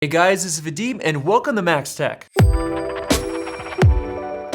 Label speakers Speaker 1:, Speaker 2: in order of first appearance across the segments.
Speaker 1: Hey guys, this is Vadim and welcome to Max Tech.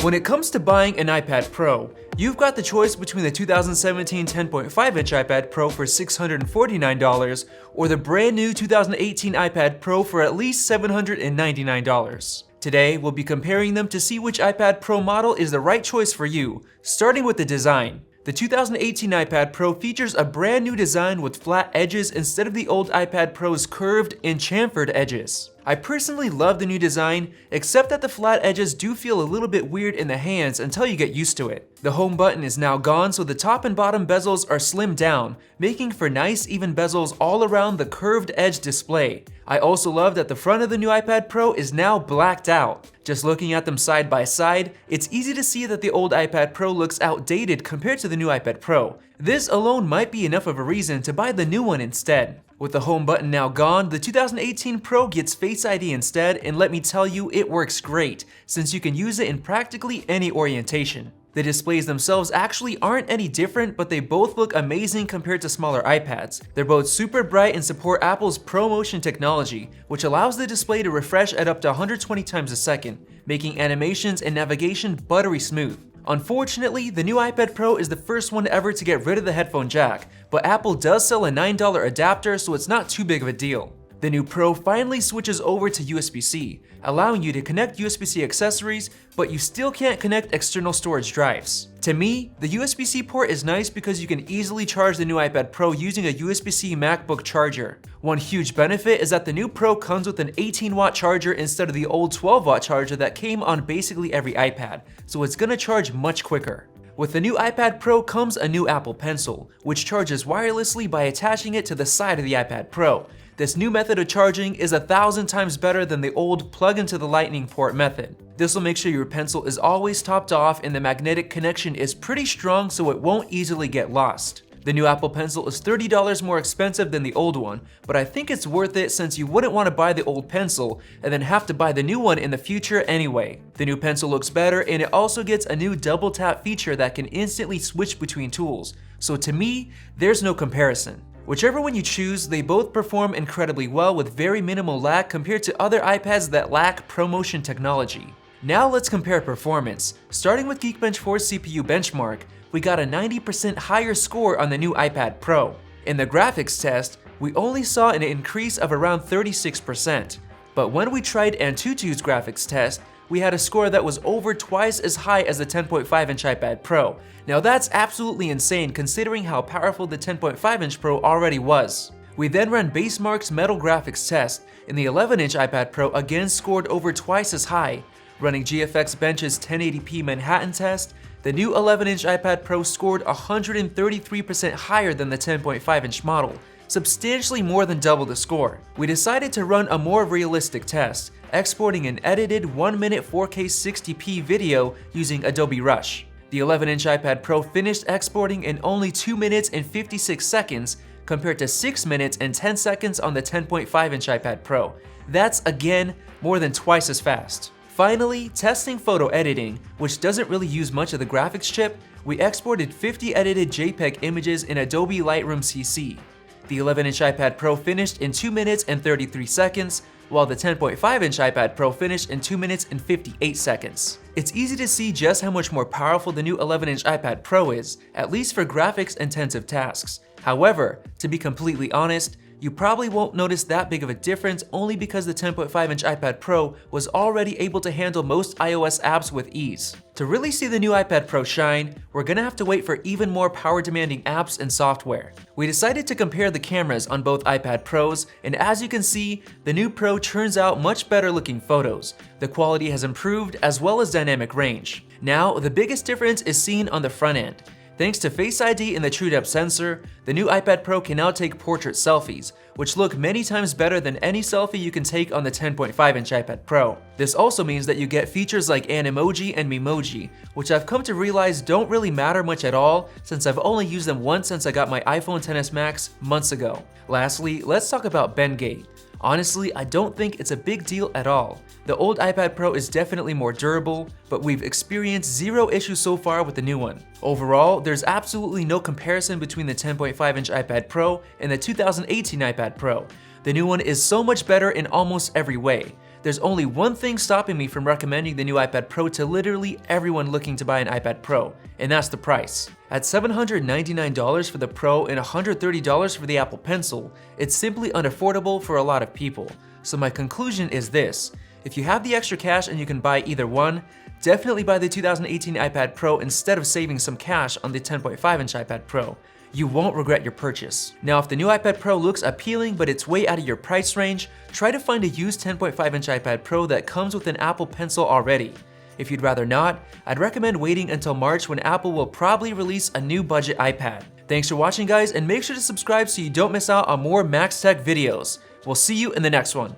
Speaker 1: When it comes to buying an iPad Pro, you've got the choice between the 2017 10.5-inch iPad Pro for $649 or the brand new 2018 iPad Pro for at least $799. Today, we'll be comparing them to see which iPad Pro model is the right choice for you, starting with the design. The 2018 iPad Pro features a brand new design with flat edges instead of the old iPad Pro's curved and chamfered edges. I personally love the new design, except that the flat edges do feel a little bit weird in the hands until you get used to it. The home button is now gone, so the top and bottom bezels are slimmed down, making for nice even bezels all around the curved edge display. I also love that the front of the new iPad Pro is now blacked out. Just looking at them side by side, it's easy to see that the old iPad Pro looks outdated compared to the new iPad Pro. This alone might be enough of a reason to buy the new one instead. With the home button now gone, the 2018 Pro gets Face ID instead, and let me tell you, it works great, since you can use it in practically any orientation. The displays themselves actually aren't any different, but they both look amazing compared to smaller iPads. They're both super bright and support Apple's ProMotion technology, which allows the display to refresh at up to 120 times a second, making animations and navigation buttery smooth. Unfortunately, the new iPad Pro is the first one ever to get rid of the headphone jack, but Apple does sell a $9 adapter, so it's not too big of a deal. The new Pro finally switches over to USB-C, allowing you to connect USB-C accessories, but you still can't connect external storage drives. To me, the USB-C port is nice because you can easily charge the new iPad Pro using a USB-C MacBook charger. One huge benefit is that the new Pro comes with an 18-watt charger instead of the old 12-watt charger that came on basically every iPad, so it's gonna charge much quicker. With the new iPad Pro comes a new Apple Pencil, which charges wirelessly by attaching it to the side of the iPad Pro. This new method of charging is 1,000 times better than the old plug into the lightning port method. This will make sure your pencil is always topped off and the magnetic connection is pretty strong so it won't easily get lost. The new Apple Pencil is $30 more expensive than the old one, but I think it's worth it since you wouldn't want to buy the old pencil and then have to buy the new one in the future anyway. The new pencil looks better, and it also gets a new double tap feature that can instantly switch between tools. So to me, there's no comparison. Whichever one you choose, they both perform incredibly well with very minimal lag compared to other iPads that lack ProMotion technology. Now let's compare performance. Starting with Geekbench 4's CPU benchmark, we got a 90% higher score on the new iPad Pro. In the graphics test, we only saw an increase of around 36%. But when we tried Antutu's graphics test, we had a score that was over twice as high as the 10.5-inch iPad Pro. Now that's absolutely insane considering how powerful the 10.5-inch Pro already was. We then ran Basemark's Metal Graphics test, and the 11-inch iPad Pro again scored over twice as high. Running GFX Bench's 1080p Manhattan test, the new 11-inch iPad Pro scored 133% higher than the 10.5-inch model, substantially more than double the score. We decided to run a more realistic test, exporting an edited 1-minute 4K 60p video using Adobe Rush. The 11-inch iPad Pro finished exporting in only 2 minutes and 56 seconds compared to 6 minutes and 10 seconds on the 10.5-inch iPad Pro. That's again more than twice as fast. Finally, testing photo editing, which doesn't really use much of the graphics chip, we exported 50 edited JPEG images in Adobe Lightroom CC. The 11-inch iPad Pro finished in 2 minutes and 33 seconds, while the 10.5-inch iPad Pro finished in 2 minutes and 58 seconds. It's easy to see just how much more powerful the new 11-inch iPad Pro is, at least for graphics-intensive tasks. However, to be completely honest, you probably won't notice that big of a difference only because the 10.5-inch iPad Pro was already able to handle most iOS apps with ease. To really see the new iPad Pro shine, we're gonna have to wait for even more power-demanding apps and software. We decided to compare the cameras on both iPad Pros, and as you can see, the new Pro turns out much better looking photos. The quality has improved as well as dynamic range. Now, the biggest difference is seen on the front end. Thanks to Face ID and the TrueDepth sensor, the new iPad Pro can now take portrait selfies, which look many times better than any selfie you can take on the 10.5-inch iPad Pro. This also means that you get features like Animoji and Memoji, which I've come to realize don't really matter much at all since I've only used them once since I got my iPhone XS Max months ago. Lastly, let's talk about bendgate. Honestly, I don't think it's a big deal at all. The old iPad Pro is definitely more durable, but we've experienced zero issues so far with the new one. Overall, there's absolutely no comparison between the 10.5-inch iPad Pro and the 2018 iPad Pro. The new one is so much better in almost every way. There's only one thing stopping me from recommending the new iPad Pro to literally everyone looking to buy an iPad Pro, and that's the price. At $799 for the Pro and $130 for the Apple Pencil, it's simply unaffordable for a lot of people. So my conclusion is this: if you have the extra cash and you can buy either one, definitely buy the 2018 iPad Pro instead of saving some cash on the 10.5-inch iPad Pro. You won't regret your purchase. Now, if the new iPad Pro looks appealing but it's way out of your price range, try to find a used 10.5-inch iPad Pro that comes with an Apple Pencil already. If you'd rather not, I'd recommend waiting until March when Apple will probably release a new budget iPad. Thanks for watching, guys, and make sure to subscribe so you don't miss out on more Max Tech videos. We'll see you in the next one.